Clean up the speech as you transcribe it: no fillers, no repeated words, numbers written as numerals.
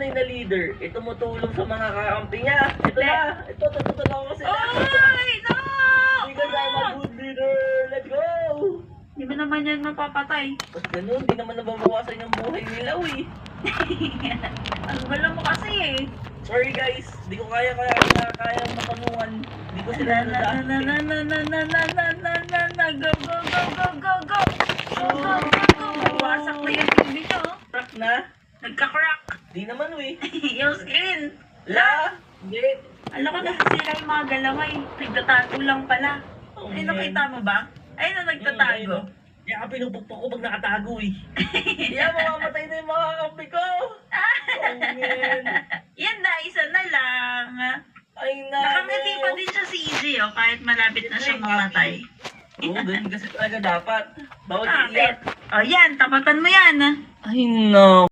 tunay na leader. Ito tumutulong sa mga kakampi niya. Ito na. Ito, tutulungan ko sila. Ay, no! Because I'm a good leader. Let's go! Di ba naman yan mapapatay? Ba't ganun? Di naman nababawasan yung buhay nila, uy. Ang gulo mo kasi eh. Sorry guys, di ko kaya matanungan. Di ko sila nadaan. Go, go, go, go, go, go! Go, go, go, go! Wasak na yung TV nyo. Crack na? Nagka-crack. Di naman, uy. Yung screen. La! Hindi. Alam ko nasisira yung mga galaway. Nagtatago lang pala. Oh, Ay, man. nakita mo ba? Ay, na nagtatago. Kaya ka pinupukpok ko pag nakatago, eh. Kaya mamamatay na yung mga kakampi ko. Oh, man. Yan na, isa na lang. Ay, nako. Nakangiti pa din siya si EJ, oh, kahit malapit na siyang mamatay. Oo, ganun kasi talaga dapat. Bawal Bakit? iiyak. Oh, yan, tapatan mo yan. Ay, no.